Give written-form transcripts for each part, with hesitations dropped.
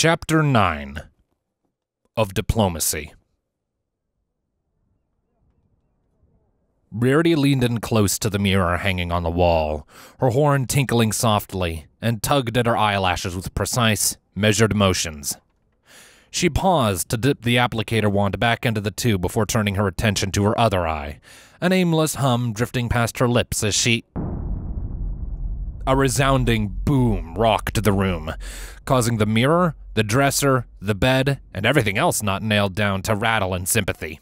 Chapter 9 of Diplomacy. Rarity leaned in close to the mirror hanging on the wall, her horn tinkling softly, and tugged at her eyelashes with precise, measured motions. She paused to dip the applicator wand back into the tube before turning her attention to her other eye, an aimless hum drifting past her lips as she... A resounding boom rocked the room, causing the mirror, the dresser, the bed, and everything else not nailed down to rattle in sympathy.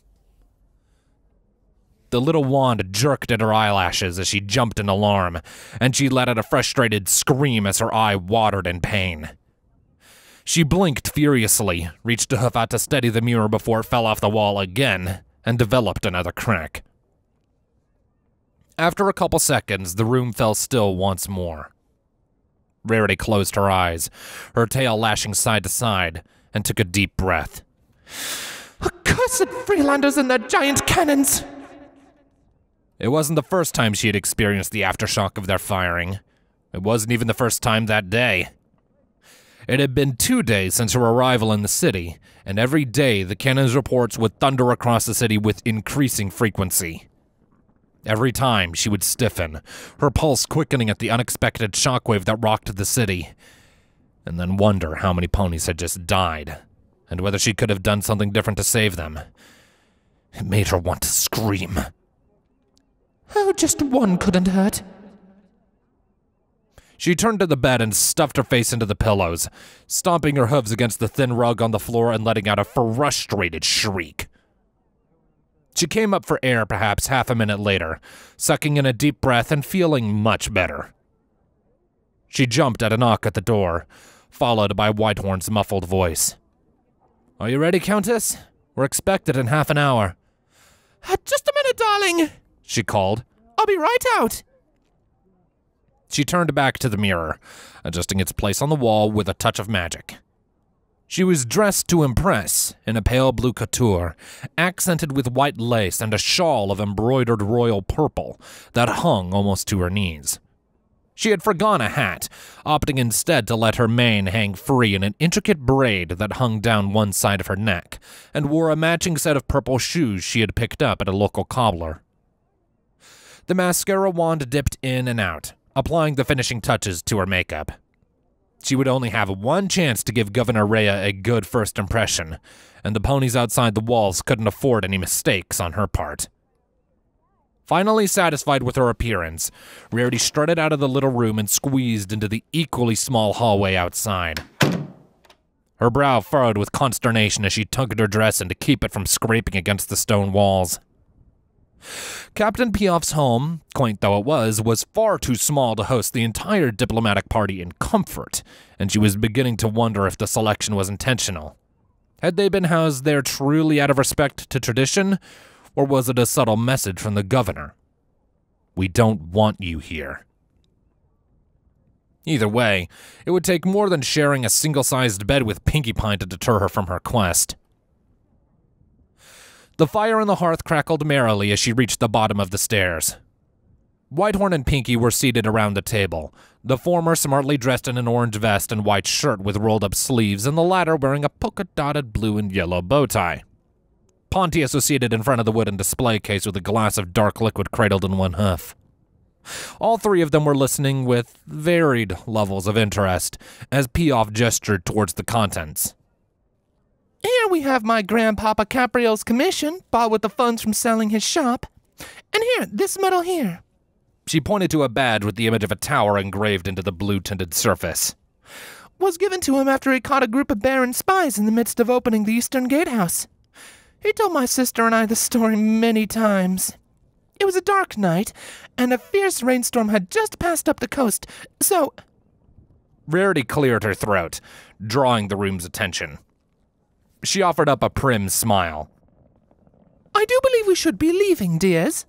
The little wand jerked at her eyelashes as she jumped in alarm, and she let out a frustrated scream as her eye watered in pain. She blinked furiously, reached a hoof out to steady the mirror before it fell off the wall again, and developed another crack. After a couple seconds, the room fell still once more. Rarity closed her eyes, her tail lashing side to side, and took a deep breath. Accursed Frieslanders and their giant cannons! It wasn't the first time she had experienced the aftershock of their firing. It wasn't even the first time that day. It had been 2 days since her arrival in the city, and every day the cannon's reports would thunder across the city with increasing frequency. Every time she would stiffen, her pulse quickening at the unexpected shockwave that rocked the city, and then wonder how many ponies had just died, and whether she could have done something different to save them. It made her want to scream. Oh, just one couldn't hurt. She turned to the bed and stuffed her face into the pillows, stomping her hooves against the thin rug on the floor and letting out a frustrated shriek. She came up for air perhaps half a minute later, sucking in a deep breath and feeling much better. She jumped at a knock at the door, followed by Whitehorn's muffled voice. "Are you ready, Countess? We're expected in half an hour." Just a minute, darling," she called. "I'll be right out." She turned back to the mirror, adjusting its place on the wall with a touch of magic. She was dressed to impress in a pale blue couture, accented with white lace and a shawl of embroidered royal purple that hung almost to her knees. She had forgone a hat, opting instead to let her mane hang free in an intricate braid that hung down one side of her neck, and wore a matching set of purple shoes she had picked up at a local cobbler. The mascara wand dipped in and out, applying the finishing touches to her makeup. She would only have one chance to give Governor Rhea a good first impression, and the ponies outside the walls couldn't afford any mistakes on her part. Finally satisfied with her appearance, Rarity strutted out of the little room and squeezed into the equally small hallway outside. Her brow furrowed with consternation as she tugged her dress in to keep it from scraping against the stone walls. Captain Piaf's home, quaint though it was far too small to host the entire diplomatic party in comfort, and she was beginning to wonder if the selection was intentional. Had they been housed there truly out of respect to tradition, or was it a subtle message from the governor? "We don't want you here." Either way, it would take more than sharing a single-sized bed with Pinkie Pie to deter her from her quest. The fire on the hearth crackled merrily as she reached the bottom of the stairs. Whitehorn and Pinkie were seated around the table, the former smartly dressed in an orange vest and white shirt with rolled-up sleeves, and the latter wearing a polka-dotted blue and yellow bow tie. Pontius was seated in front of the wooden display case with a glass of dark liquid cradled in one hoof. All three of them were listening with varied levels of interest as Piaf gestured towards the contents. "Here we have my grandpapa Caprio's commission, bought with the funds from selling his shop. And here, this medal here." She pointed to a badge with the image of a tower engraved into the blue-tinted surface. "Was given to him after he caught a group of Baron spies in the midst of opening the Eastern Gatehouse. He told my sister and I the story many times. It was a dark night, and a fierce rainstorm had just passed up the coast, so—" Rarity cleared her throat, drawing the room's attention. She offered up a prim smile. "I do believe we should be leaving, dears."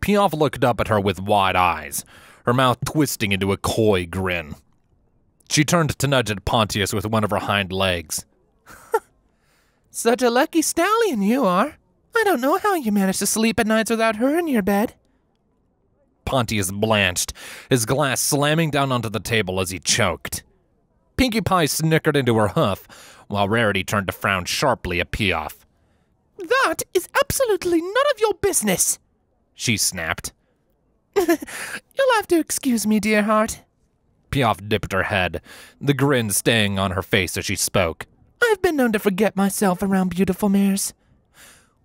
Piaf looked up at her with wide eyes, her mouth twisting into a coy grin. She turned to nudge at Pontius with one of her hind legs. "Such a lucky stallion you are. I don't know how you manage to sleep at nights without her in your bed." Pontius blanched, his glass slamming down onto the table as he choked. Pinkie Pie snickered into her hoof, while Rarity turned to frown sharply at Piaf. That is absolutely none of your business, she snapped. You'll have to excuse me, dear heart. Piaf dipped her head, the grin staying on her face as she spoke. I've been known to forget myself around beautiful mares.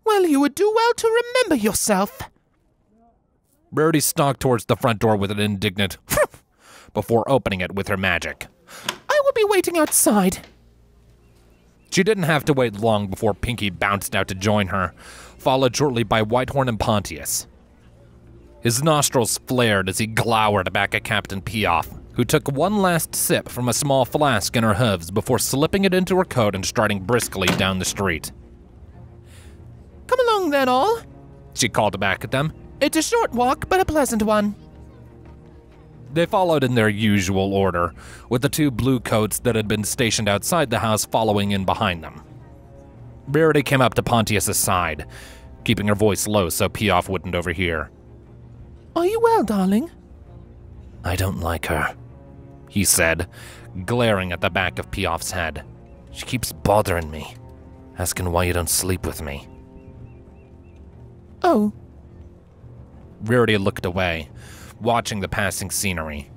Well, you would do well to remember yourself. Rarity stalked towards the front door with an indignant before opening it with her magic. I will be waiting outside. She didn't have to wait long before Pinkie bounced out to join her, followed shortly by Whitehorn and Pontius. His nostrils flared as he glowered back at Captain Piaf, who took one last sip from a small flask in her hooves before slipping it into her coat and striding briskly down the street. Come along then, all, she called back at them. It's a short walk, but a pleasant one. They followed in their usual order, with the 2 blue coats that had been stationed outside the house following in behind them. Rarity came up to Pontius's side, keeping her voice low so Piaf wouldn't overhear. Are you well, darling? I don't like her, he said, glaring at the back of Piaf's head. She keeps bothering me, asking why you don't sleep with me. Oh. Rarity looked away, watching the passing scenery.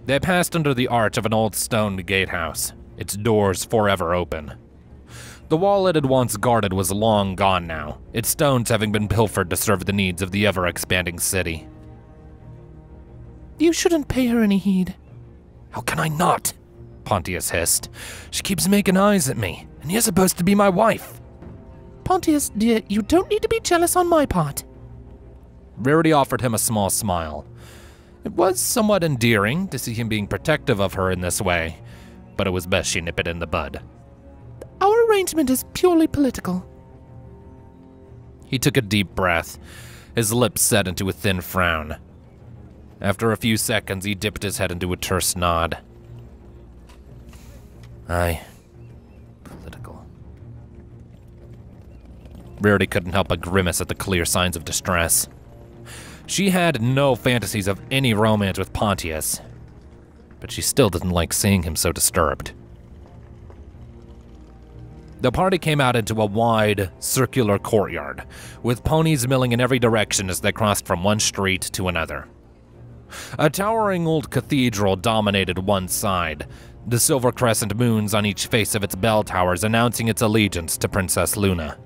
They passed under the arch of an old stone gatehouse, its doors forever open. The wall it had once guarded was long gone now, its stones having been pilfered to serve the needs of the ever-expanding city. You shouldn't pay her any heed. How can I not? Pontius hissed. She keeps making eyes at me, and you're supposed to be my wife. Pontius, dear, you don't need to be jealous on my part. Rarity offered him a small smile. It was somewhat endearing to see him being protective of her in this way, but it was best she nip it in the bud. Our arrangement is purely political. He took a deep breath, his lips set into a thin frown. After a few seconds, he dipped his head into a terse nod. Aye. Political. Rarity couldn't help but grimace at the clear signs of distress. She had no fantasies of any romance with Pontius, but she still didn't like seeing him so disturbed. The party came out into a wide, circular courtyard, with ponies milling in every direction as they crossed from one street to another. A towering old cathedral dominated one side, the silver crescent moons on each face of its bell towers announcing its allegiance to Princess Luna.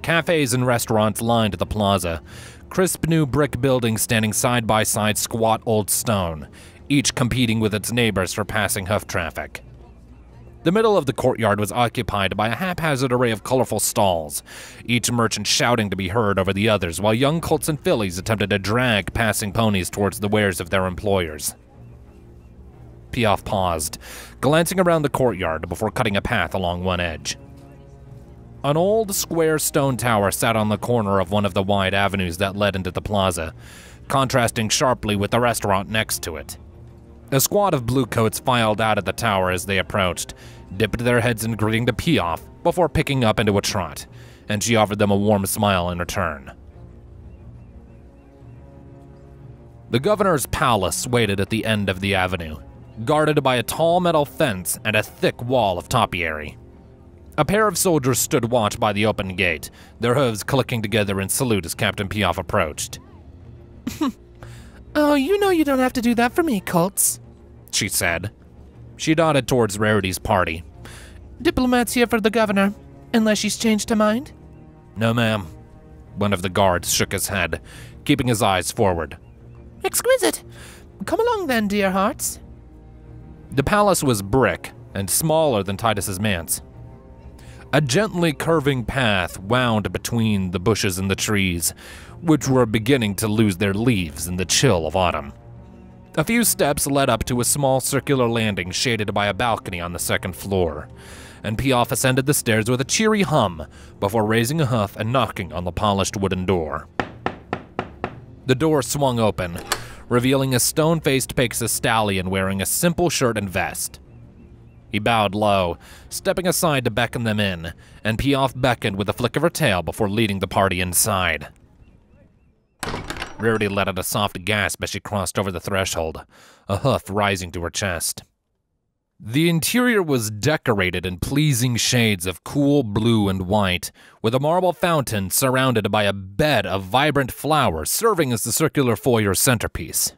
Cafes and restaurants lined the plaza, crisp new brick buildings standing side by side squat old stone, each competing with its neighbors for passing hoof traffic. The middle of the courtyard was occupied by a haphazard array of colorful stalls, each merchant shouting to be heard over the others, while young colts and fillies attempted to drag passing ponies towards the wares of their employers. Piaf paused, glancing around the courtyard before cutting a path along one edge. An old square stone tower sat on the corner of one of the wide avenues that led into the plaza, contrasting sharply with the restaurant next to it. A squad of bluecoats filed out of the tower as they approached, dipped their heads in greeting to Piaf before picking up into a trot, and she offered them a warm smile in return. The governor's palace waited at the end of the avenue, guarded by a tall metal fence and a thick wall of topiary. A pair of soldiers stood watch by the open gate, their hooves clicking together in salute as Captain Piaf approached. Oh, you know you don't have to do that for me, colts, she said. She nodded towards Rarity's party. Diplomat's here for the governor, unless she's changed her mind. No, ma'am. One of the guards shook his head, keeping his eyes forward. Exquisite. Come along then, dear hearts. The palace was brick and smaller than Titus's manse. A gently curving path wound between the bushes and the trees, which were beginning to lose their leaves in the chill of autumn. A few steps led up to a small circular landing shaded by a balcony on the second floor, and Piaf ascended the stairs with a cheery hum before raising a hoof and knocking on the polished wooden door. The door swung open, revealing a stone-faced Pegasus stallion wearing a simple shirt and vest. He bowed low, stepping aside to beckon them in, and Piaf beckoned with a flick of her tail before leading the party inside. Rarity let out a soft gasp as she crossed over the threshold, a hoof rising to her chest. The interior was decorated in pleasing shades of cool blue and white, with a marble fountain surrounded by a bed of vibrant flowers serving as the circular foyer's centerpiece.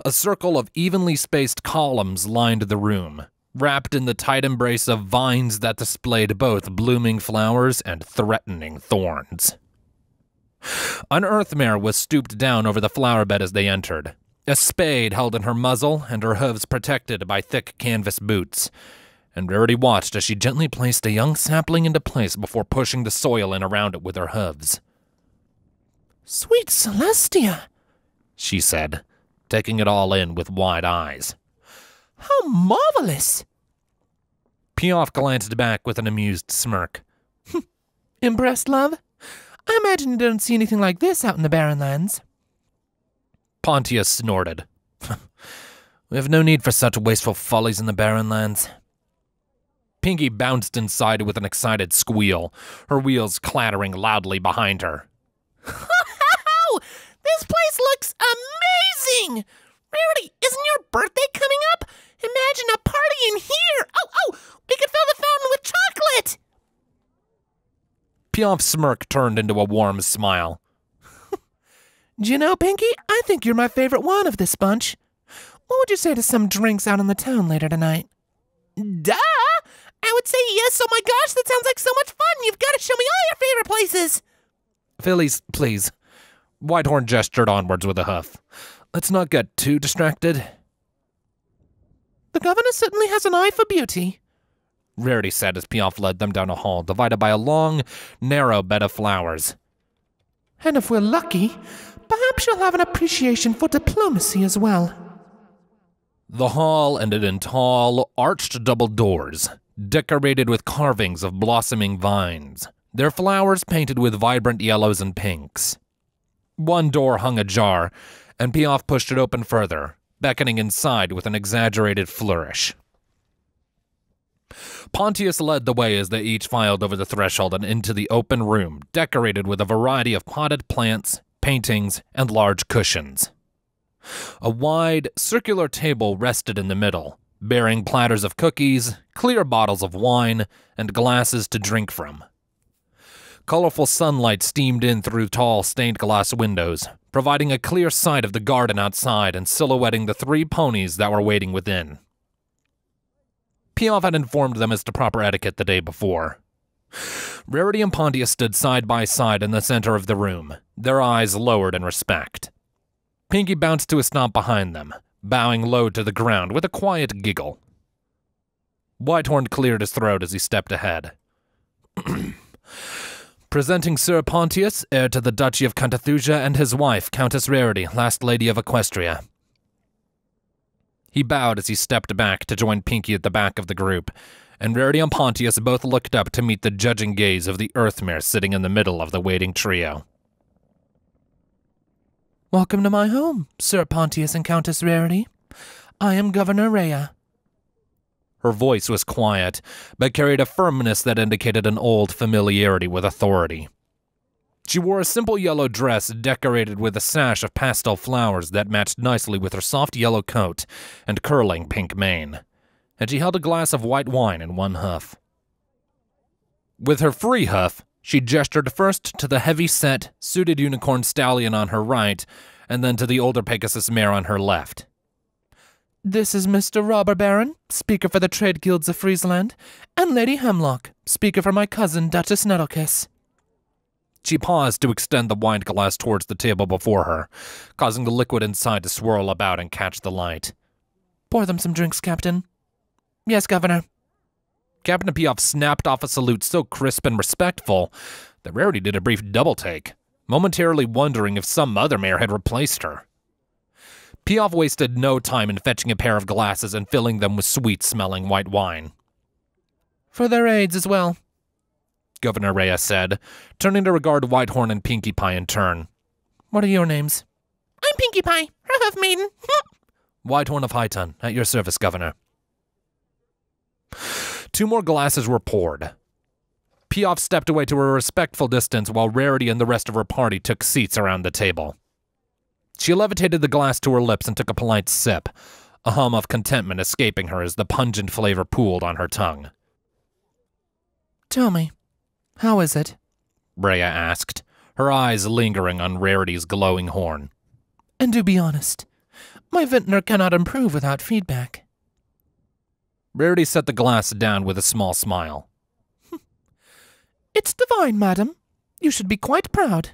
A circle of evenly spaced columns lined the room, wrapped in the tight embrace of vines that displayed both blooming flowers and threatening thorns. An earthmare was stooped down over the flower bed as they entered, a spade held in her muzzle and her hooves protected by thick canvas boots, and Rarity watched as she gently placed a young sapling into place before pushing the soil in around it with her hooves. "Sweet Celestia," she said, taking it all in with wide eyes. "How marvelous!" Piaf glanced back with an amused smirk. "Impressed, love? I imagine you don't see anything like this out in the Barren Lands." Pontius snorted. "We have no need for such wasteful follies in the Barren Lands." Pinky bounced inside with an excited squeal, her wheels clattering loudly behind her. This place looks amazing! Rarity, isn't your birthday coming up? Imagine a party in here! Oh, we could fill the fountain with chocolate! Piaf's smirk turned into a warm smile. Do you know, Pinky, I think you're my favorite one of this bunch. What would you say to some drinks out in the town later tonight? Duh! I would say yes. Oh my gosh, that sounds like so much fun. You've got to show me all your favorite places. Phillies, please. Whitehorn gestured onwards with a hoof. Let's not get too distracted. The governor certainly has an eye for beauty, Rarity said as Piaf led them down a hall divided by a long, narrow bed of flowers. And if we're lucky, perhaps you'll have an appreciation for diplomacy as well. The hall ended in tall, arched double doors, decorated with carvings of blossoming vines, their flowers painted with vibrant yellows and pinks. One door hung ajar, and Piaf pushed it open further, beckoning inside with an exaggerated flourish. Pontius led the way as they each filed over the threshold and into the open room, decorated with a variety of potted plants, paintings, and large cushions. A wide, circular table rested in the middle, bearing platters of cookies, clear bottles of wine, and glasses to drink from. Colorful sunlight steamed in through tall stained glass windows, providing a clear sight of the garden outside and silhouetting the 3 ponies that were waiting within. Piaf had informed them as to proper etiquette the day before. Rarity and Pontius stood side by side in the center of the room, their eyes lowered in respect. Pinky bounced to a stomp behind them, bowing low to the ground with a quiet giggle. Whitehorn cleared his throat as he stepped ahead. Presenting Sir Pontius, heir to the Duchy of Canthathusia, and his wife, Countess Rarity, last lady of Equestria. He bowed as he stepped back to join Pinky at the back of the group, and Rarity and Pontius both looked up to meet the judging gaze of the Earthmare sitting in the middle of the waiting trio. Welcome to my home, Sir Pontius and Countess Rarity. I am Governor Rhea. Her voice was quiet, but carried a firmness that indicated an old familiarity with authority. She wore a simple yellow dress decorated with a sash of pastel flowers that matched nicely with her soft yellow coat and curling pink mane, and she held a glass of white wine in one hoof. With her free hoof, she gestured first to the heavy-set, suited unicorn stallion on her right, and then to the older Pegasus mare on her left. This is Mr. Robber Baron, speaker for the Trade Guilds of Friesland, and Lady Hemlock, speaker for my cousin, Duchess Nettlekiss. She paused to extend the wine glass towards the table before her, causing the liquid inside to swirl about and catch the light. Pour them some drinks, Captain. Yes, Governor. Captain Piaf snapped off a salute so crisp and respectful that Rarity did a brief double-take, momentarily wondering if some other mare had replaced her. Piaf wasted no time in fetching a pair of glasses and filling them with sweet-smelling white wine. For their aids as well, Governor Rhea said, turning to regard Whitehorn and Pinkie Pie in turn. What are your names? I'm Pinkie Pie, her hoof maiden. Whitehorn of Highton, at your service, Governor. 2 more glasses were poured. Piaf stepped away to a respectful distance while Rarity and the rest of her party took seats around the table. She levitated the glass to her lips and took a polite sip, a hum of contentment escaping her as the pungent flavor pooled on her tongue. Tell me, how is it? Rhea asked, her eyes lingering on Rarity's glowing horn. And do be honest, my vintner cannot improve without feedback. Rarity set the glass down with a small smile. It's divine, madam. You should be quite proud.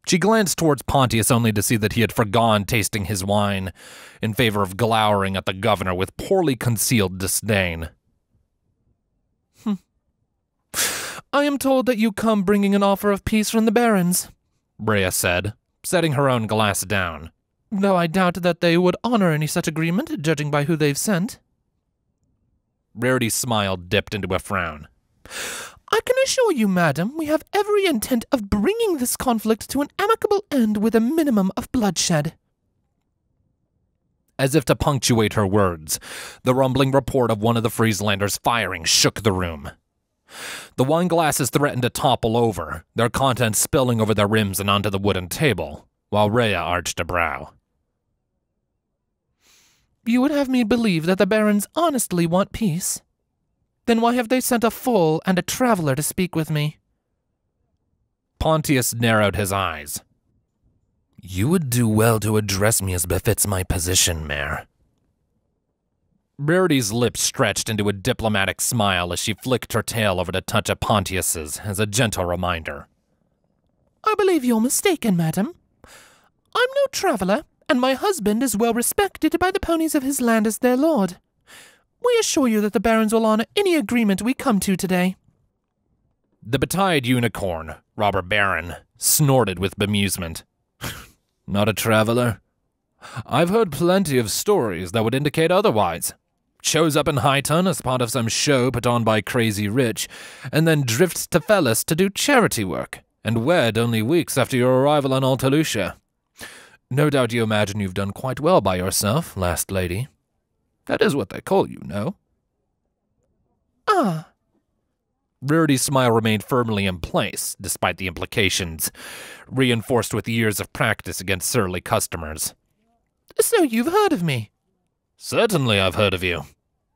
She glanced towards Pontius only to see that he had forgone tasting his wine in favor of glowering at the governor with poorly concealed disdain. I am told that you come bringing an offer of peace from the barons, Rhea said, setting her own glass down. Though I doubt that they would honor any such agreement, judging by who they've sent. Rarity's smile dipped into a frown. I can assure you, madam, we have every intent of bringing this conflict to an amicable end with a minimum of bloodshed. As if to punctuate her words, the rumbling report of one of the Frieslanders firing shook the room. The wine glasses threatened to topple over, their contents spilling over their rims and onto the wooden table, while Rhea arched a brow. You would have me believe that the barons honestly want peace? Then why have they sent a fool and a traveler to speak with me? Pontius narrowed his eyes. You would do well to address me as befits my position, Mayor. Rarity's lips stretched into a diplomatic smile as she flicked her tail over the touch of Pontius's as a gentle reminder. I believe you're mistaken, madam. I'm no traveler, and my husband is well respected by the ponies of his land as their lord. We assure you that the barons will honor any agreement we come to today. The betide unicorn, Robber Baron, snorted with bemusement. Not a traveler? I've heard plenty of stories that would indicate otherwise. Shows up in Highton as part of some show put on by Crazy Rich, and then drifts to Fellis to do charity work, and wed only weeks after your arrival on Alta Lucia. No doubt you imagine you've done quite well by yourself, last lady. That is what they call you, no? Ah. Rarity's smile remained firmly in place, despite the implications, reinforced with years of practice against surly customers. So you've heard of me? Certainly I've heard of you,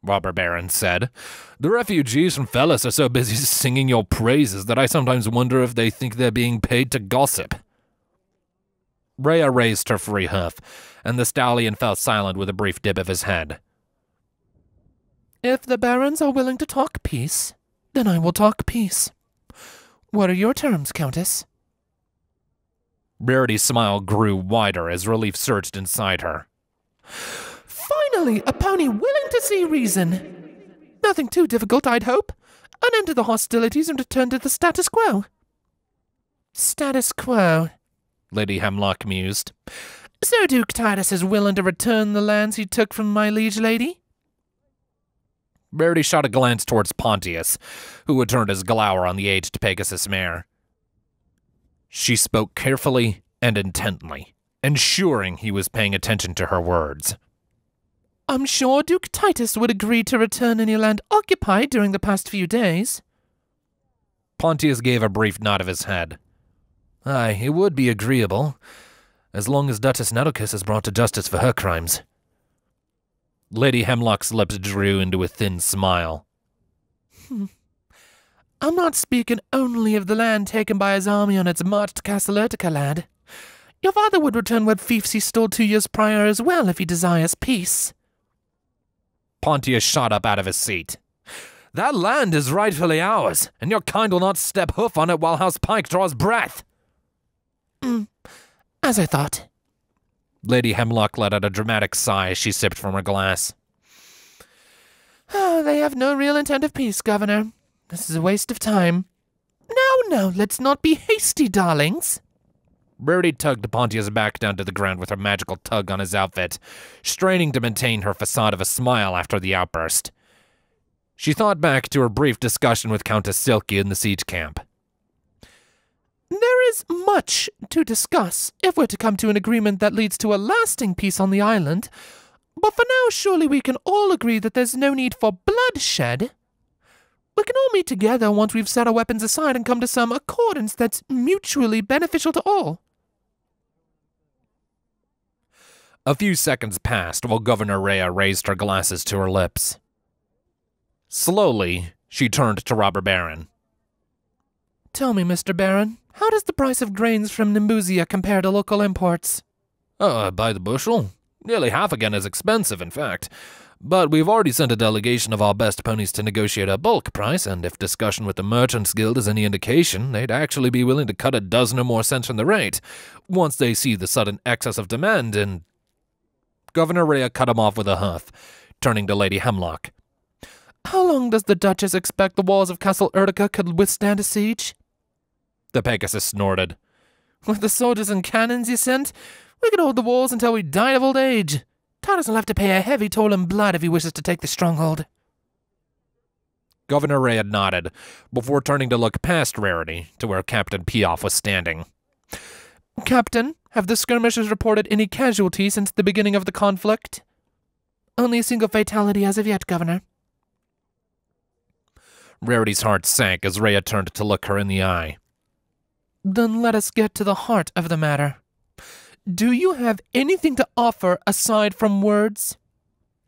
Robber Baron said. The refugees from Fellis are so busy singing your praises that I sometimes wonder if they think they're being paid to gossip. Rhea raised her free hoof, and the stallion fell silent with a brief dip of his head. If the barons are willing to talk peace, then I will talk peace. What are your terms, Countess? Rarity's smile grew wider as relief surged inside her. Finally, a pony willing to see reason. Nothing too difficult, I'd hope. An end to the hostilities and return to the status quo. Status quo, Lady Hemlock mused. So Duke Titus is willing to return the lands he took from my liege lady? Rarity shot a glance towards Pontius, who had turned his glower on the aged Pegasus mare. She spoke carefully and intently, ensuring he was paying attention to her words. I'm sure Duke Titus would agree to return any land occupied during the past few days. Pontius gave a brief nod of his head. Aye, it would be agreeable, as long as Duchess Nettlkiss is brought to justice for her crimes. Lady Hemlock's lips drew into a thin smile. I'm not speaking only of the land taken by his army on its march to Castle Urtica, lad. Your father would return what fiefs he stole 2 years prior as well if he desires peace. Pontius shot up out of his seat. That land is rightfully ours, and your kind will not step hoof on it while House Pike draws breath. As I thought. Lady Hemlock let out a dramatic sigh as she sipped from her glass. Oh, they have no real intent of peace, Governor. This is a waste of time. No, let's not be hasty, darlings. Rarity tugged Pontius back down to the ground with her magical tug on his outfit, straining to maintain her facade of a smile after the outburst. She thought back to her brief discussion with Countess Silky in the siege camp. There is much to discuss if we're to come to an agreement that leads to a lasting peace on the island, but for now surely we can all agree that there's no need for bloodshed. We can all meet together once we've set our weapons aside and come to some accordance that's mutually beneficial to all. A few seconds passed while Governor Rhea raised her glasses to her lips. Slowly, she turned to Robber Baron. Tell me, Mr. Baron, how does the price of grains from Nimbusia compare to local imports? By the bushel? Nearly half again as expensive, in fact. But we've already sent a delegation of our best ponies to negotiate a bulk price, and if discussion with the Merchants Guild is any indication, they'd actually be willing to cut a dozen or more cents from the rate, once they see the sudden excess of demand and... Governor Rhea cut him off with a hoof, turning to Lady Hemlock. How long does the Duchess expect the walls of Castle Urtica could withstand a siege? The Pegasus snorted. With the soldiers and cannons you sent, we could hold the walls until we died of old age. Titus will have to pay a heavy toll in blood if he wishes to take the stronghold. Governor Rhea nodded, before turning to look past Rarity to where Captain Piaf was standing. Captain, have the skirmishers reported any casualties since the beginning of the conflict? Only a single fatality as of yet, Governor. Rarity's heart sank as Rhea turned to look her in the eye. Then let us get to the heart of the matter. Do you have anything to offer aside from words?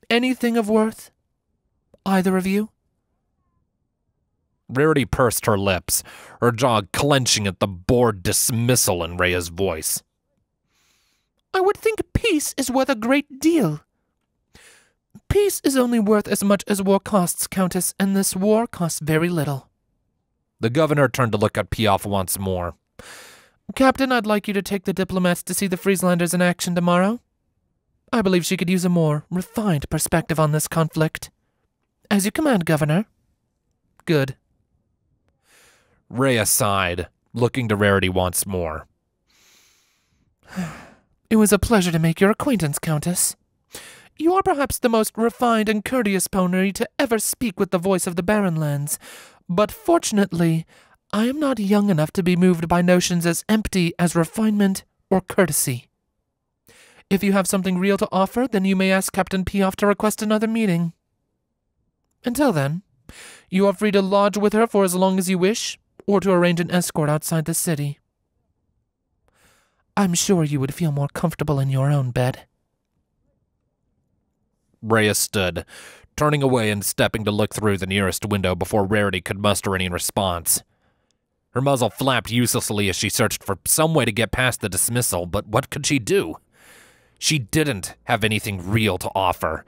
Anything of worth? Either of you? Rarity pursed her lips, her jaw clenching at the bored dismissal in Rhea's voice. I would think peace is worth a great deal. Peace is only worth as much as war costs, Countess, and this war costs very little. The governor turned to look at Piaf once more. Captain, I'd like you to take the diplomats to see the Frieslanders in action tomorrow. I believe she could use a more refined perspective on this conflict. As you command, Governor. Good. Rhea sighed, looking to Rarity once more. It was a pleasure to make your acquaintance, Countess. You are perhaps the most refined and courteous pony to ever speak with the voice of the Baronlands, but fortunately, I am not young enough to be moved by notions as empty as refinement or courtesy. If you have something real to offer, then you may ask Captain Piaf to request another meeting. Until then, you are free to lodge with her for as long as you wish, or to arrange an escort outside the city. I'm sure you would feel more comfortable in your own bed. Rhea stood, turning away and stepping to look through the nearest window before Rarity could muster any response. Her muzzle flapped uselessly as she searched for some way to get past the dismissal, but what could she do? She didn't have anything real to offer,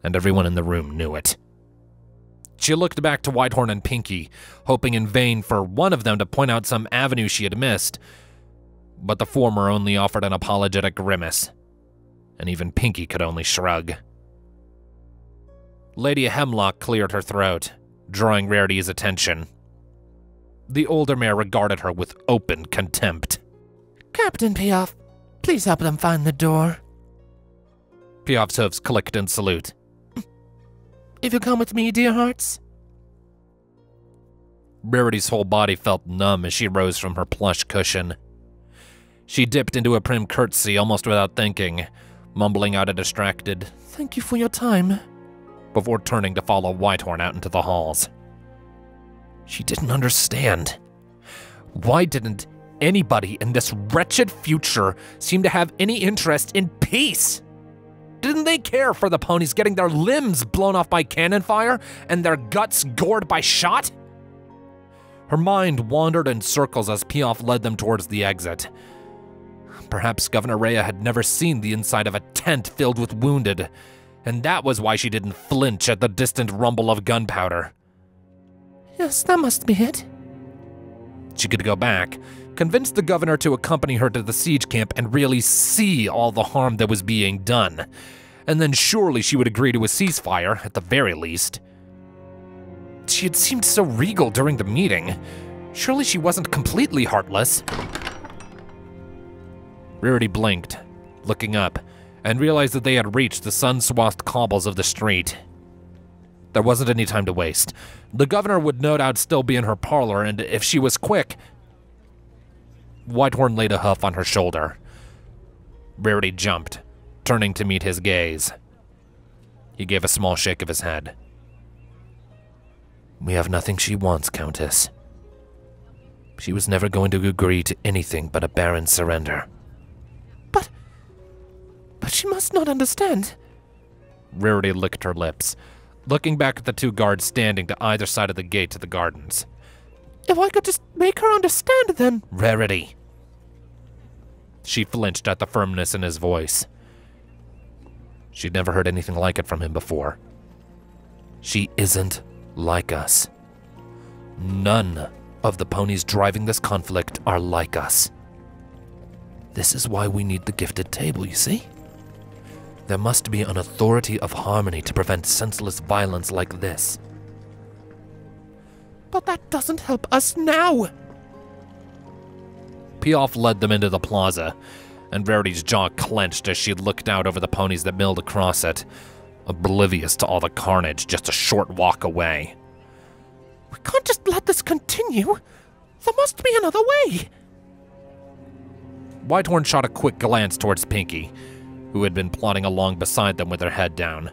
and everyone in the room knew it. She looked back to Whitehorn and Pinky, hoping in vain for one of them to point out some avenue she had missed, but the former only offered an apologetic grimace, and even Pinky could only shrug. Lady Hemlock cleared her throat, drawing Rarity's attention. The older mare regarded her with open contempt. Captain Piaf, please help them find the door. Piaf's hoofs clicked in salute. If you come with me, dear hearts. Rarity's whole body felt numb as she rose from her plush cushion. She dipped into a prim curtsy almost without thinking, mumbling out a distracted, "Thank you for your time," before turning to follow Whitehorn out into the halls. She didn't understand. Why didn't anybody in this wretched future seem to have any interest in peace? Didn't they care for the ponies getting their limbs blown off by cannon fire and their guts gored by shot? Her mind wandered in circles as Piaf led them towards the exit. Perhaps Governor Rhea had never seen the inside of a tent filled with wounded, and that was why she didn't flinch at the distant rumble of gunpowder. Yes, that must be it. She could go back, convince the governor to accompany her to the siege camp and really see all the harm that was being done, and then surely she would agree to a ceasefire, at the very least. She had seemed so regal during the meeting. Surely she wasn't completely heartless. Rarity blinked, looking up, and realized that they had reached the sun-swathed cobbles of the street. There wasn't any time to waste. The governor would no doubt still be in her parlor, and if she was quick... Whitehorn laid a hoof on her shoulder. Rarity jumped, turning to meet his gaze. He gave a small shake of his head. We have nothing she wants, Countess. She was never going to agree to anything but a barren surrender. But But she must not understand. Rarity licked her lips, looking back at the two guards standing to either side of the gate to the gardens. If I could just make her understand, then... Rarity. She flinched at the firmness in his voice. She'd never heard anything like it from him before. She isn't like us. None of the ponies driving this conflict are like us. This is why we need the gifted table, you see? There must be an authority of harmony to prevent senseless violence like this. But that doesn't help us now. Piaf led them into the plaza, and Rarity's jaw clenched as she looked out over the ponies that milled across it, oblivious to all the carnage just a short walk away. We can't just let this continue. There must be another way. Whitehorn shot a quick glance towards Pinky, who had been plodding along beside them with her head down.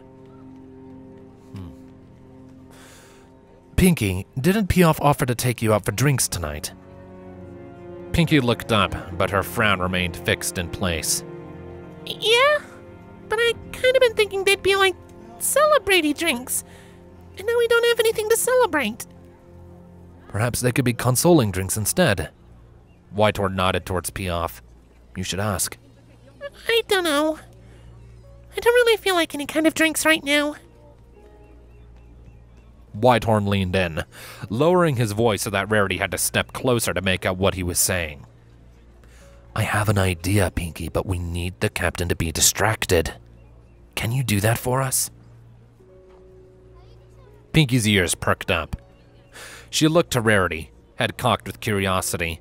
Pinky, didn't Piaf offer to take you out for drinks tonight? Pinky looked up, but her frown remained fixed in place. Yeah? But I kind of been thinking they'd be like celebrate-y drinks. And now we don't have anything to celebrate. Perhaps they could be consoling drinks instead. Whitehorn nodded towards Piaf. You should ask. I don't know. I don't really feel like any kind of drinks right now. Whitehorn leaned in, lowering his voice so that Rarity had to step closer to make out what he was saying. I have an idea, Pinky, but we need the captain to be distracted. Can you do that for us? Pinky's ears perked up. She looked to Rarity, head cocked with curiosity,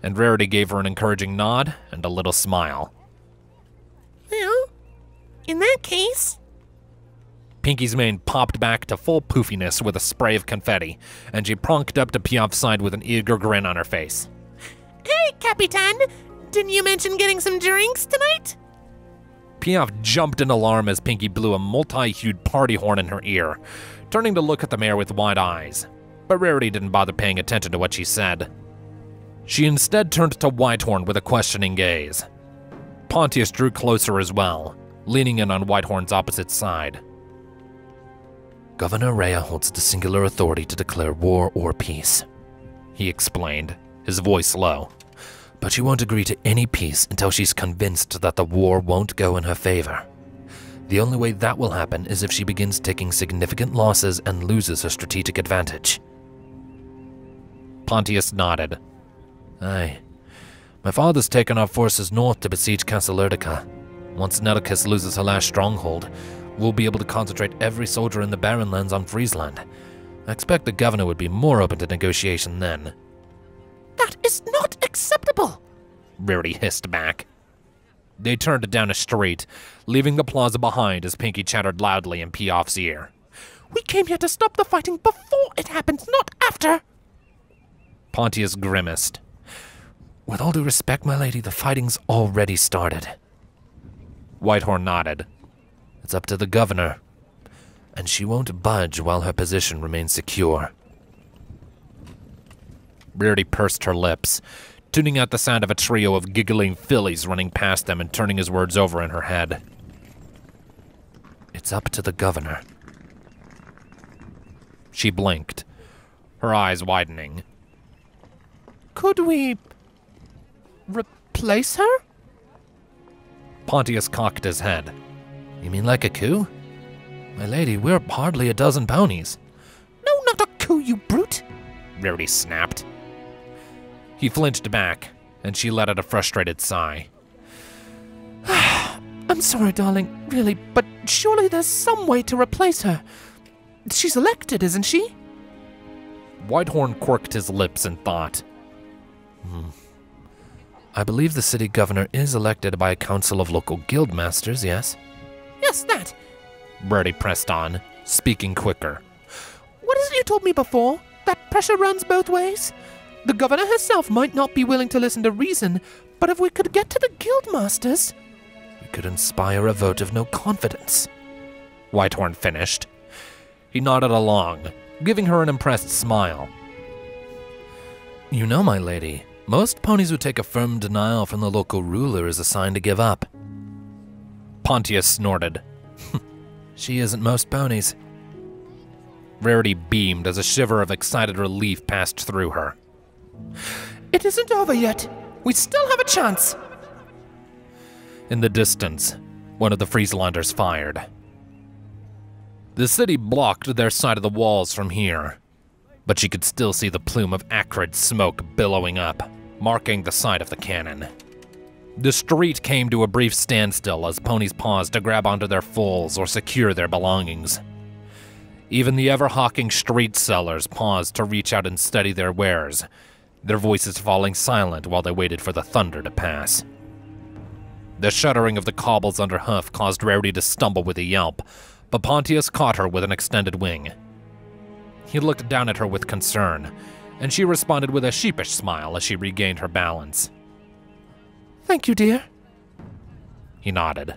and Rarity gave her an encouraging nod and a little smile. Well, in that case... Pinky's mane popped back to full poofiness with a spray of confetti, and she pronked up to Piaf's side with an eager grin on her face. Hey, Capitan! Didn't you mention getting some drinks tonight? Piaf jumped in alarm as Pinky blew a multi-hued party horn in her ear, turning to look at the mayor with wide eyes. But Rarity didn't bother paying attention to what she said. She instead turned to Whitehorn with a questioning gaze. Pontius drew closer as well, leaning in on Whitehorn's opposite side. Governor Rhea holds the singular authority to declare war or peace, he explained, his voice low. But she won't agree to any peace until she's convinced that the war won't go in her favor. The only way that will happen is if she begins taking significant losses and loses her strategic advantage. Pontius nodded. Aye. My father's taken our forces north to besiege Castle Erdica. Once Nedicus loses her last stronghold, we'll be able to concentrate every soldier in the Barren Lands on Friesland. I expect the governor would be more open to negotiation then. That is not acceptable! Rarity hissed back. They turned down a street, leaving the plaza behind as Pinky chattered loudly in Piaf's ear. We came here to stop the fighting before it happens, not after! Pontius grimaced. With all due respect, my lady, the fighting's already started. Whitehorn nodded. It's up to the governor, and she won't budge while her position remains secure. Rarity pursed her lips, tuning out the sound of a trio of giggling fillies running past them and turning his words over in her head. It's up to the governor. She blinked, her eyes widening. Could we... replace her? Pontius cocked his head. You mean like a coup? My lady, we're hardly a dozen ponies. No, not a coup, you brute! Rarity snapped. He flinched back, and she let out a frustrated sigh. I'm sorry, darling, really, but surely there's some way to replace her. She's elected, isn't she? Whitehorn quirked his lips in thought. I believe the city governor is elected by a council of local guildmasters, yes? Yes, that. Rarity pressed on, speaking quicker. What is it you told me before? That pressure runs both ways? The governor herself might not be willing to listen to reason, but if we could get to the guildmasters... We could inspire a vote of no confidence. Whitehorn finished. He nodded along, giving her an impressed smile. You know, my lady, most ponies who take a firm denial from the local ruler is a sign to give up. Pontius snorted. She isn't most ponies. Rarity beamed as a shiver of excited relief passed through her. It isn't over yet. We still have a chance. In the distance, one of the Frieslanders fired. The city blocked their side of the walls from here, but she could still see the plume of acrid smoke billowing up, marking the side of the cannon. The street came to a brief standstill as ponies paused to grab onto their foals or secure their belongings. Even the ever-hawking street sellers paused to reach out and steady their wares, their voices falling silent while they waited for the thunder to pass. The shuddering of the cobbles under hoof caused Rarity to stumble with a yelp, but Pontius caught her with an extended wing. He looked down at her with concern, and she responded with a sheepish smile as she regained her balance. Thank you, dear. He nodded.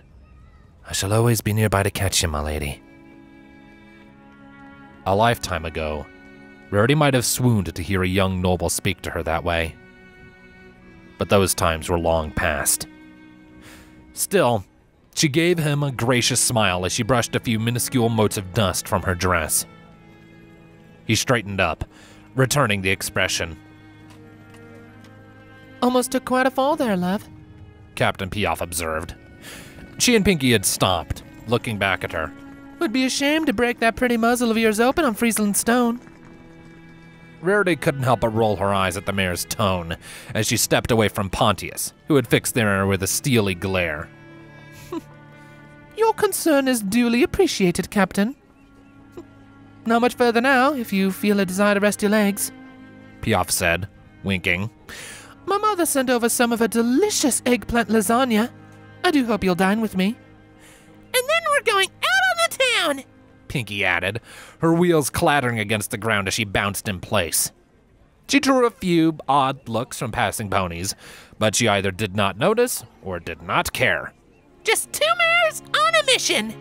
I shall always be nearby to catch you, my lady. A lifetime ago, Rarity might have swooned to hear a young noble speak to her that way. But those times were long past. Still, she gave him a gracious smile as she brushed a few minuscule motes of dust from her dress. He straightened up, returning the expression. Almost took quite a fall there, love, Captain Piaf observed. She and Pinky had stopped, looking back at her. Would be a shame to break that pretty muzzle of yours open on Friesland stone. Rarity couldn't help but roll her eyes at the mare's tone as she stepped away from Pontius, who had fixed her with a steely glare. Your concern is duly appreciated, Captain. Not much further now, if you feel a desire to rest your legs, Piaf said, winking. My mother sent over some of her delicious eggplant lasagna. I do hope you'll dine with me. And then we're going out on the town, Pinky added, her wheels clattering against the ground as she bounced in place. She drew a few odd looks from passing ponies, but she either did not notice or did not care. Just two mares on a mission.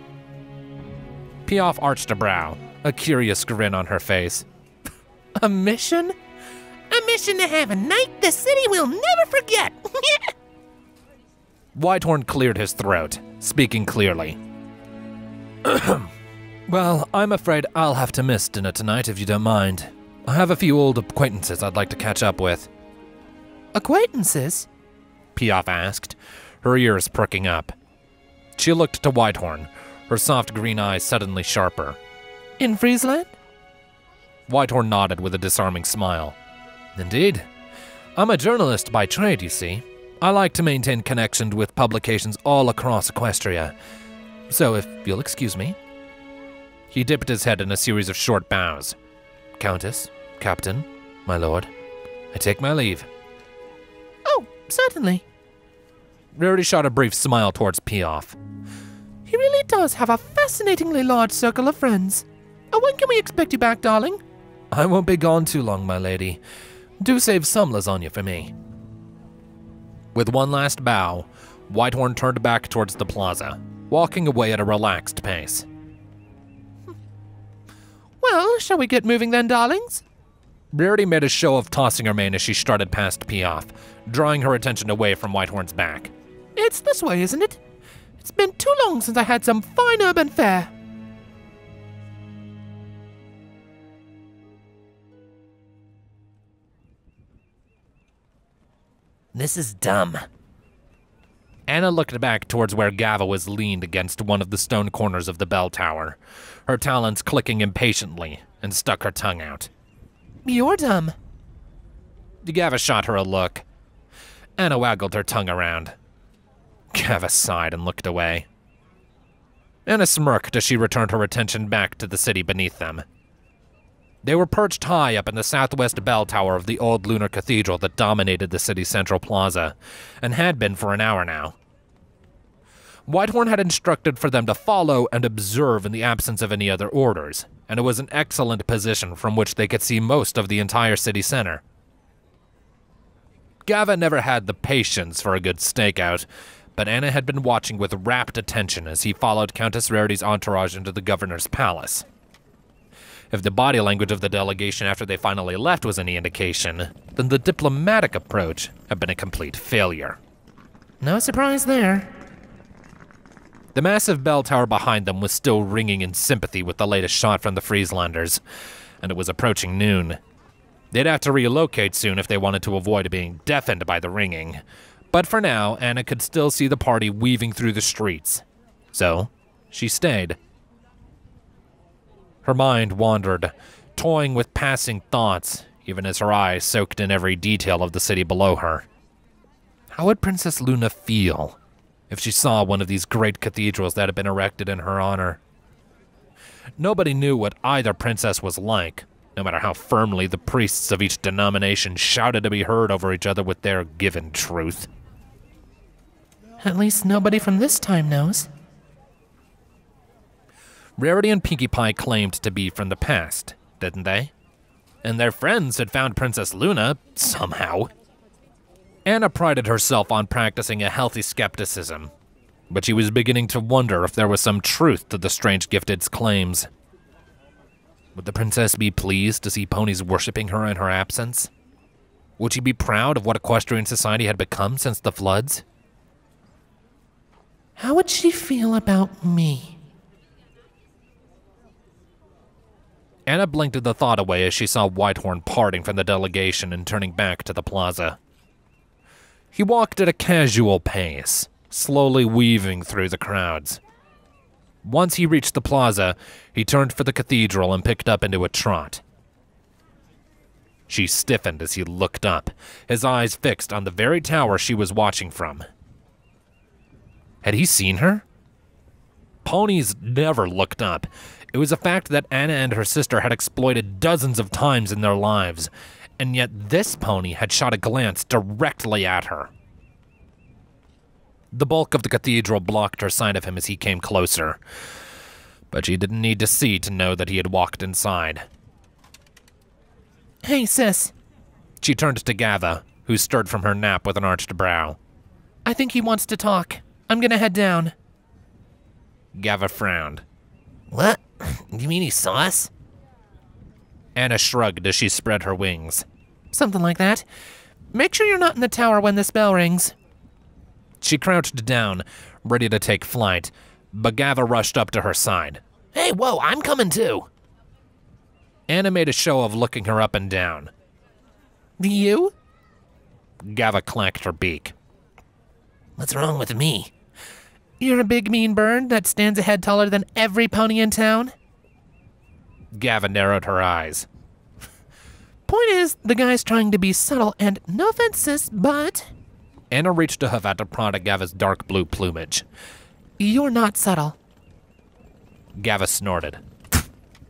Piaf arched a brow, a curious grin on her face. A mission? A mission to have a night the city will never forget. Whitehorn cleared his throat, speaking clearly. Well, I'm afraid I'll have to miss dinner tonight if you don't mind. I have a few old acquaintances I'd like to catch up with. Acquaintances? Piaf asked, her ears pricking up. She looked to Whitehorn, her soft green eyes suddenly sharper. In Friesland? Whitehorn nodded with a disarming smile. Indeed. I'm a journalist by trade, you see. I like to maintain connections with publications all across Equestria. So if you'll excuse me. He dipped his head in a series of short bows. Countess, Captain, my lord, I take my leave. Oh, certainly. Rarity shot a brief smile towards Piaf. He really does have a fascinatingly large circle of friends. When can we expect you back, darling? I won't be gone too long, my lady. Do save some lasagna for me. With one last bow, Whitehorn turned back towards the plaza, walking away at a relaxed pace. Well, shall we get moving then, darlings? Rarity made a show of tossing her mane as she strutted past Piaf, drawing her attention away from Whitehorn's back. It's this way, isn't it? It's been too long since I had some fine urban fare. This is dumb. Anna looked back towards where Gava was leaned against one of the stone corners of the bell tower, her talons clicking impatiently, and stuck her tongue out. You're dumb. Gava shot her a look. Anna waggled her tongue around. Gava sighed and looked away. Anna smirked as she returned her attention back to the city beneath them. They were perched high up in the southwest bell tower of the old lunar cathedral that dominated the city's central plaza, and had been for an hour now. Whitehorn had instructed for them to follow and observe in the absence of any other orders, and it was an excellent position from which they could see most of the entire city center. Gava never had the patience for a good stakeout, but Anna had been watching with rapt attention as he followed Countess Rarity's entourage into the governor's palace. If the body language of the delegation after they finally left was any indication, then the diplomatic approach had been a complete failure. No surprise there. The massive bell tower behind them was still ringing in sympathy with the latest shot from the Frieslanders, and it was approaching noon. They'd have to relocate soon if they wanted to avoid being deafened by the ringing. But for now, Anna could still see the party weaving through the streets. So, she stayed. Her mind wandered, toying with passing thoughts, even as her eyes soaked in every detail of the city below her. How would Princess Luna feel if she saw one of these great cathedrals that had been erected in her honor? Nobody knew what either princess was like, no matter how firmly the priests of each denomination shouted to be heard over each other with their given truth. At least nobody from this time knows. Rarity and Pinkie Pie claimed to be from the past, didn't they? And their friends had found Princess Luna, somehow. Anna prided herself on practicing a healthy skepticism, but she was beginning to wonder if there was some truth to the strange gifted's claims. Would the princess be pleased to see ponies worshipping her in her absence? Would she be proud of what equestrian society had become since the floods? How would she feel about me? Anna blinked the thought away as she saw Whitehorn parting from the delegation and turning back to the plaza. He walked at a casual pace, slowly weaving through the crowds. Once he reached the plaza, he turned for the cathedral and picked up into a trot. She stiffened as he looked up, his eyes fixed on the very tower she was watching from. Had he seen her? Ponies never looked up. It was a fact that Anna and her sister had exploited dozens of times in their lives, and yet this pony had shot a glance directly at her. The bulk of the cathedral blocked her sight of him as he came closer, but she didn't need to see to know that he had walked inside. Hey, sis. She turned to Gava, who stirred from her nap with an arched brow. I think he wants to talk. I'm gonna head down. Gava frowned. What? You mean he saw us? Anna shrugged as she spread her wings. Something like that. Make sure you're not in the tower when this bell rings. She crouched down, ready to take flight, but Gava rushed up to her side. Hey, whoa, I'm coming too. Anna made a show of looking her up and down. You? Gava clacked her beak. What's wrong with me? You're a big mean bird that stands a head taller than every pony in town? Gava narrowed her eyes. Point is, the guy's trying to be subtle and no offense, sis, but... Anna reached a hoof out to prod at Gava's dark blue plumage. You're not subtle. Gava snorted.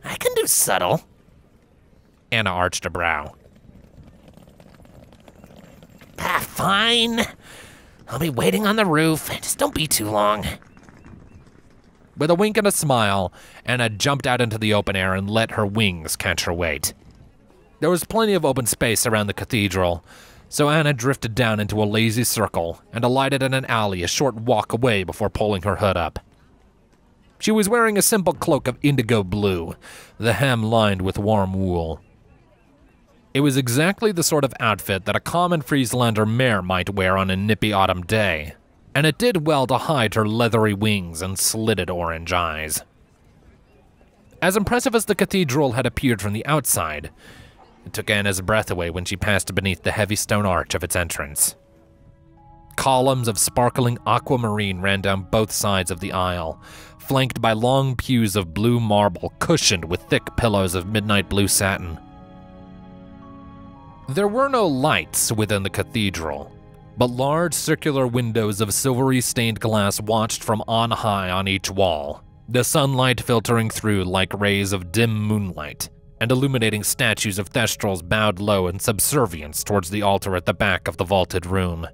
I can do subtle. Anna arched a brow. Fine. I'll be waiting on the roof. Just don't be too long. With a wink and a smile, Anna jumped out into the open air and let her wings catch her weight. There was plenty of open space around the cathedral, so Anna drifted down into a lazy circle and alighted in an alley a short walk away before pulling her hood up. She was wearing a simple cloak of indigo blue, the hem lined with warm wool. It was exactly the sort of outfit that a common Frieslander mare might wear on a nippy autumn day, and it did well to hide her leathery wings and slitted orange eyes. As impressive as the cathedral had appeared from the outside, it took Anna's breath away when she passed beneath the heavy stone arch of its entrance. Columns of sparkling aquamarine ran down both sides of the aisle, flanked by long pews of blue marble cushioned with thick pillows of midnight blue satin. There were no lights within the cathedral, but large circular windows of silvery stained glass watched from on high on each wall, the sunlight filtering through like rays of dim moonlight, and illuminating statues of thestrals bowed low in subservience towards the altar at the back of the vaulted room.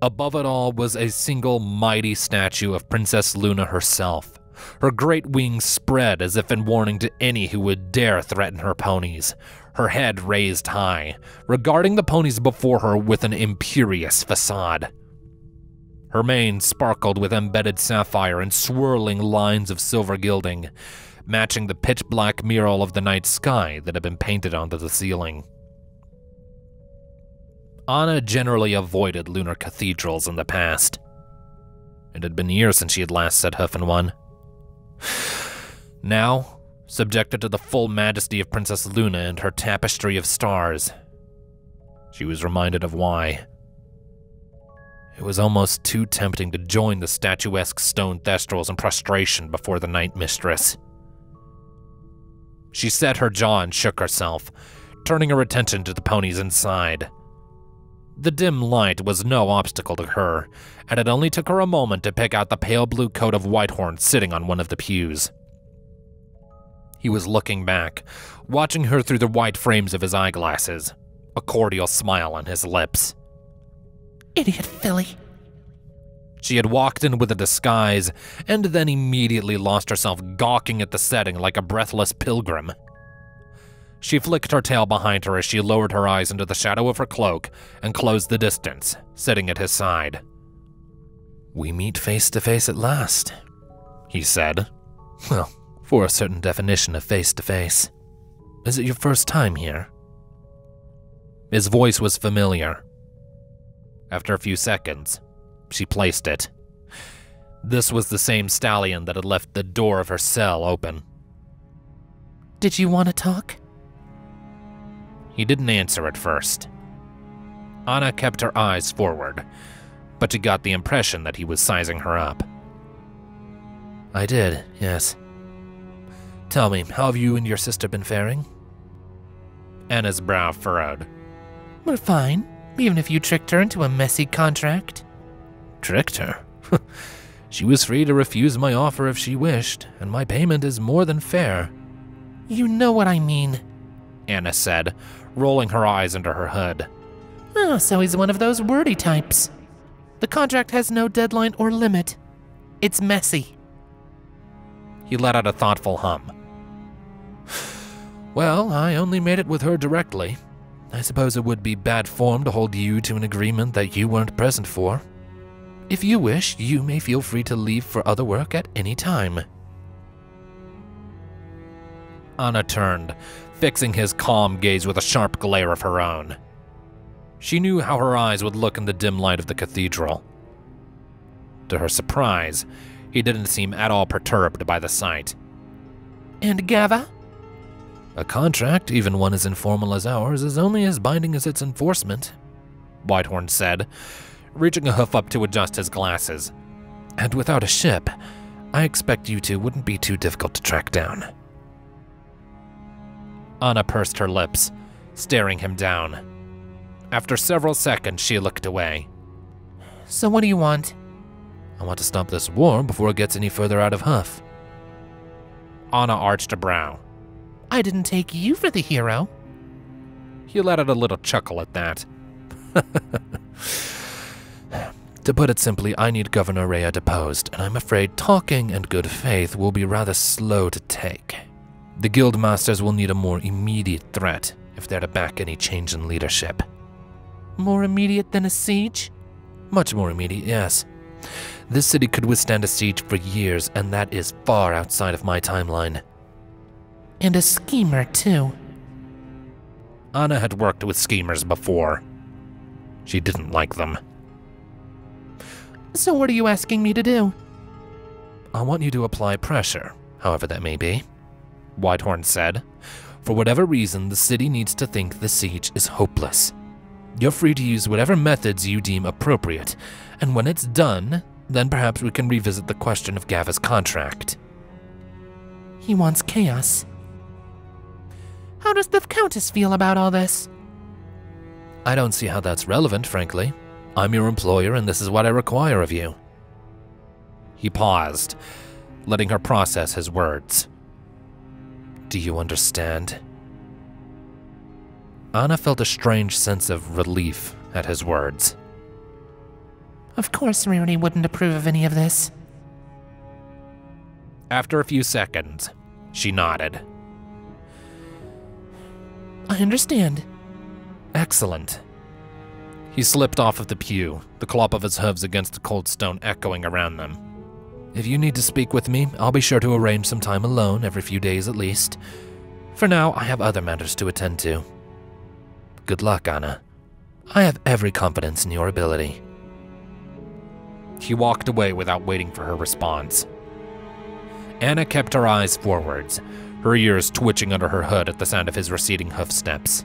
Above it all was a single mighty statue of Princess Luna herself, her great wings spread as if in warning to any who would dare threaten her ponies, her head raised high, regarding the ponies before her with an imperious facade. Her mane sparkled with embedded sapphire and swirling lines of silver gilding, matching the pitch-black mural of the night sky that had been painted onto the ceiling. Anna generally avoided lunar cathedrals in the past. It had been years since she had last set hoof in one. Now, subjected to the full majesty of Princess Luna and her tapestry of stars, she was reminded of why. It was almost too tempting to join the statuesque stone thestrals in prostration before the Night Mistress. She set her jaw and shook herself, turning her attention to the ponies inside. The dim light was no obstacle to her, and it only took her a moment to pick out the pale blue coat of Whitehorn sitting on one of the pews. He was looking back, watching her through the white frames of his eyeglasses, a cordial smile on his lips. Idiot filly. She had walked in with a disguise, and then immediately lost herself gawking at the setting like a breathless pilgrim. She flicked her tail behind her as she lowered her eyes into the shadow of her cloak and closed the distance, sitting at his side. "We meet face to face at last," he said. "Well, for a certain definition of face to face. Is it your first time here?" His voice was familiar. After a few seconds, she placed it. This was the same stallion that had left the door of her cell open. Did you want to talk? He didn't answer at first. Anna kept her eyes forward, but she got the impression that he was sizing her up. "I did, yes. Tell me, how have you and your sister been faring?" Anna's brow furrowed. "We're fine, even if you tricked her into a messy contract." "Tricked her? She was free to refuse my offer if she wished, and my payment is more than fair." "You know what I mean," Anna said, rolling her eyes under her hood. "Oh, so he's one of those wordy types. The contract has no deadline or limit. It's messy." He let out a thoughtful hum. "Well, I only made it with her directly. I suppose it would be bad form to hold you to an agreement that you weren't present for. If you wish, you may feel free to leave for other work at any time." Anna turned, fixing his calm gaze with a sharp glare of her own. She knew how her eyes would look in the dim light of the cathedral. To her surprise, he didn't seem at all perturbed by the sight. "And Gava?" "A contract, even one as informal as ours, is only as binding as its enforcement," Whitehorn said, reaching a hoof up to adjust his glasses. "And without a ship, I expect you two wouldn't be too difficult to track down." Anna pursed her lips, staring him down. After several seconds, she looked away. "So what do you want?" "I want to stop this war before it gets any further out of Hoof." Anna arched a brow. "I didn't take you for the hero." He let out a little chuckle at that. "To put it simply, I need Governor Rhea deposed, and I'm afraid talking and good faith will be rather slow to take. The guildmasters will need a more immediate threat if they're to back any change in leadership." "More immediate than a siege?" "Much more immediate, yes. This city could withstand a siege for years, and that is far outside of my timeline." "And a schemer, too." Anna had worked with schemers before. She didn't like them. "So what are you asking me to do?" "I want you to apply pressure, however that may be," Whitehorn said. "For whatever reason, the city needs to think the siege is hopeless. You're free to use whatever methods you deem appropriate, and when it's done, then perhaps we can revisit the question of Gava's contract." "He wants chaos." "How does the Countess feel about all this?" "I don't see how that's relevant, frankly. I'm your employer, and this is what I require of you." He paused, letting her process his words. "Do you understand?" Anna felt a strange sense of relief at his words. "Of course Rarity wouldn't approve of any of this." After a few seconds, she nodded. "I understand." "Excellent." He slipped off of the pew, the clop of his hooves against the cold stone echoing around them. "If you need to speak with me, I'll be sure to arrange some time alone every few days at least. For now, I have other matters to attend to. Good luck, Anna. I have every confidence in your ability." He walked away without waiting for her response. Anna kept her eyes forwards, her ears twitching under her hood at the sound of his receding hoof steps.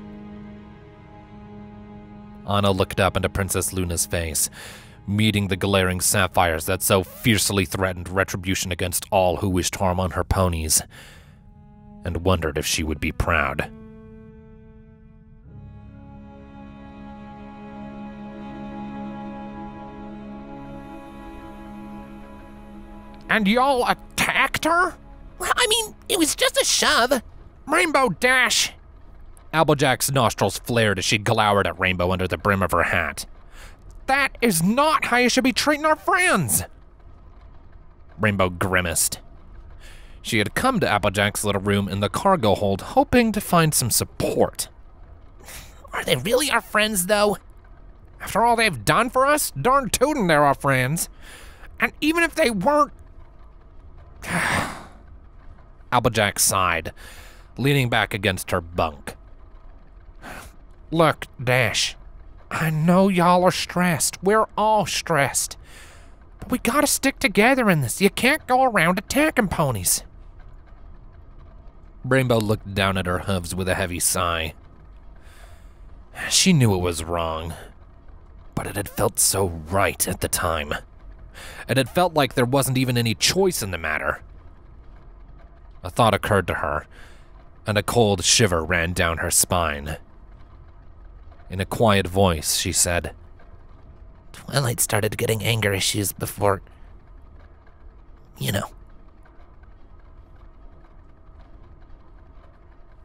Anna looked up into Princess Luna's face, meeting the glaring sapphires that so fiercely threatened retribution against all who wished harm on her ponies, and wondered if she would be proud. And y'all attacked her? Well, I mean, it was just a shove. Rainbow Dash! Applejack's nostrils flared as she glowered at Rainbow under the brim of her hat. That is not how you should be treating our friends! Rainbow grimaced. She had come to Applejack's little room in the cargo hold hoping to find some support. Are they really our friends, though? After all they've done for us, darn tootin' they're our friends. And even if they weren't... Applejack sighed, leaning back against her bunk. Look, Dash, I know y'all are stressed. We're all stressed. But we gotta stick together in this. You can't go around attacking ponies. Rainbow looked down at her hooves with a heavy sigh. She knew it was wrong, but it had felt so right at the time. It had felt like there wasn't even any choice in the matter. A thought occurred to her, and a cold shiver ran down her spine. In a quiet voice, she said, Twilight started getting anger issues before... you know.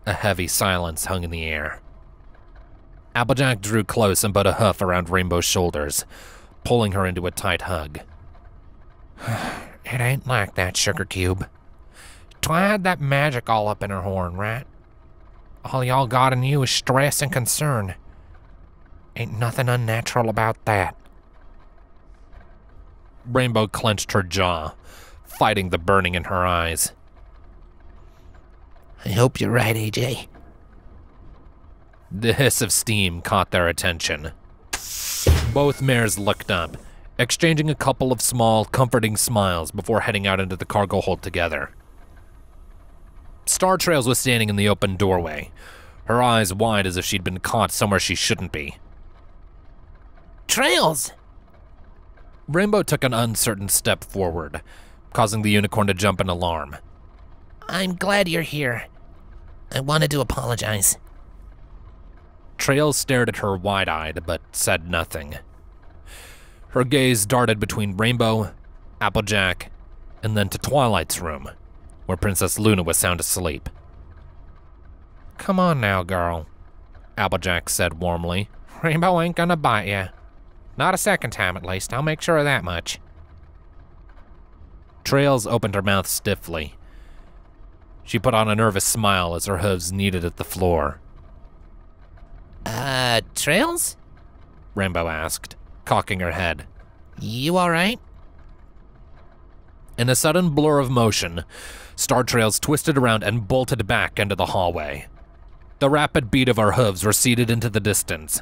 A heavy silence hung in the air. Applejack drew close and put a hoof around Rainbow's shoulders, pulling her into a tight hug. It ain't like that, Sugar Cube. Twi had that magic all up in her horn, right? All y'all got in you is stress and concern. Ain't nothing unnatural about that. Rainbow clenched her jaw, fighting the burning in her eyes. I hope you're right, AJ. The hiss of steam caught their attention. Both mares looked up, exchanging a couple of small, comforting smiles before heading out into the cargo hold together. Star Trails was standing in the open doorway, her eyes wide as if she'd been caught somewhere she shouldn't be. Trails! Rainbow took an uncertain step forward, causing the unicorn to jump in alarm. I'm glad you're here. I wanted to apologize. Trails stared at her wide-eyed, but said nothing. Her gaze darted between Rainbow, Applejack, and then to Twilight's room, where Princess Luna was sound asleep. Come on now, girl, Applejack said warmly. Rainbow ain't gonna bite you. Not a second time, at least. I'll make sure of that much. Trails opened her mouth stiffly. She put on a nervous smile as her hooves kneaded at the floor. Trails? Rainbow asked, cocking her head. You alright? In a sudden blur of motion, Star Trails twisted around and bolted back into the hallway. The rapid beat of her hooves receded into the distance,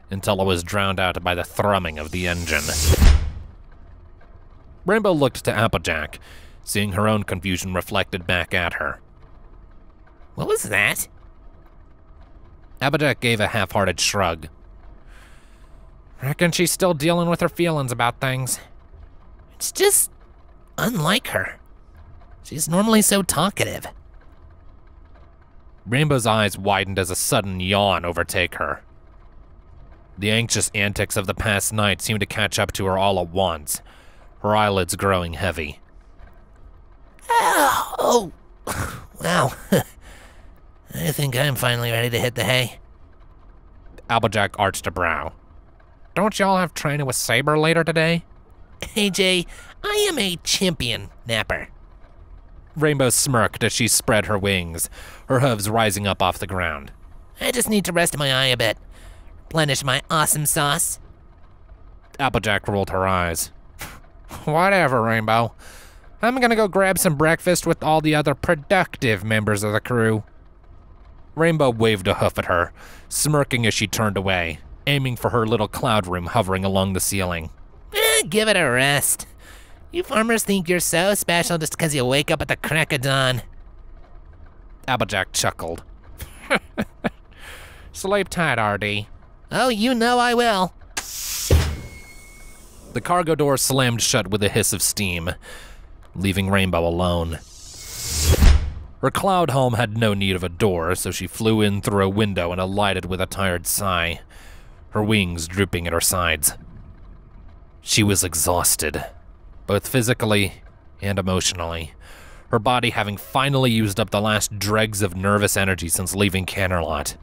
until it was drowned out by the thrumming of the engine. Rainbow looked to Applejack, seeing her own confusion reflected back at her. What was that? Applejack gave a half-hearted shrug. Reckon she's still dealing with her feelings about things. It's just unlike her. She's normally so talkative. Rainbow's eyes widened as a sudden yawn overtake her. The anxious antics of the past night seemed to catch up to her all at once, her eyelids growing heavy. Oh, wow. I think I'm finally ready to hit the hay. Applejack arched a brow. Don't y'all have training with Saber later today? AJ, I am a champion napper. Rainbow smirked as she spread her wings, her hooves rising up off the ground. I just need to rest my eye a bit. Replenish my awesome sauce. Applejack rolled her eyes. Whatever, Rainbow. I'm gonna go grab some breakfast with all the other productive members of the crew. Rainbow waved a hoof at her, smirking as she turned away, aiming for her little cloud room hovering along the ceiling. give it a rest. You farmers think you're so special just because you wake up at the crack of dawn. Applejack chuckled. Sleep tight, RD. Oh, you know I will. The cargo door slammed shut with a hiss of steam, leaving Rainbow alone. Her cloud home had no need of a door, so she flew in through a window and alighted with a tired sigh, her wings drooping at her sides. She was exhausted, both physically and emotionally, her body having finally used up the last dregs of nervous energy since leaving Canterlot.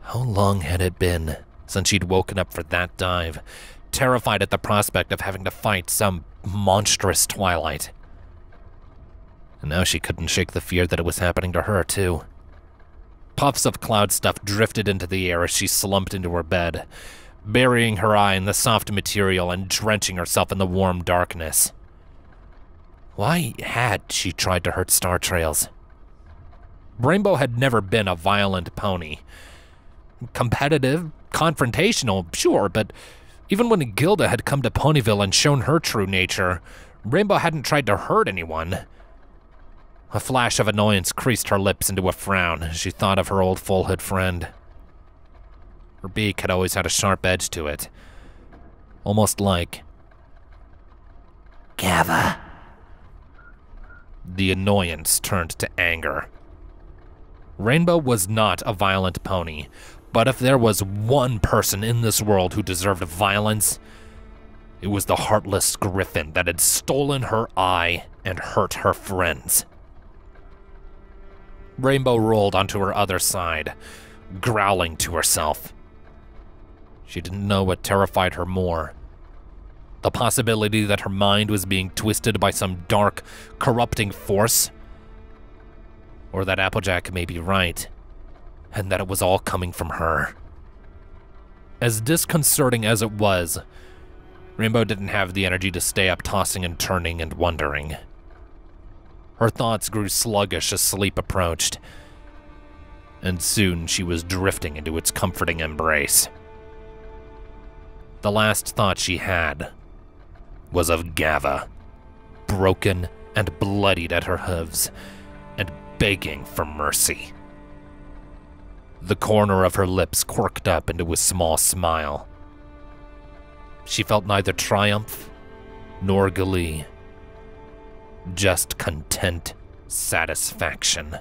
How long had it been since she'd woken up for that dive, terrified at the prospect of having to fight some monstrous Twilight? And now she couldn't shake the fear that it was happening to her, too. Puffs of cloud stuff drifted into the air as she slumped into her bed, burying her eye in the soft material and drenching herself in the warm darkness. Why had she tried to hurt Star Trails? Rainbow had never been a violent pony. Competitive, confrontational, sure, but even when Gilda had come to Ponyville and shown her true nature, Rainbow hadn't tried to hurt anyone. A flash of annoyance creased her lips into a frown as she thought of her old full-hood friend. Her beak had always had a sharp edge to it, almost like Gava. The annoyance turned to anger. Rainbow was not a violent pony, but if there was one person in this world who deserved violence, it was the heartless griffin that had stolen her eye and hurt her friends. Rainbow rolled onto her other side, growling to herself. She didn't know what terrified her more. The possibility that her mind was being twisted by some dark, corrupting force, or that Applejack may be right, and that it was all coming from her. As disconcerting as it was, Rainbow didn't have the energy to stay up tossing and turning and wondering. Her thoughts grew sluggish as sleep approached, and soon she was drifting into its comforting embrace. The last thought she had was of Gava, broken and bloodied at her hooves, and begging for mercy. The corner of her lips quirked up into a small smile. She felt neither triumph nor glee, just content satisfaction.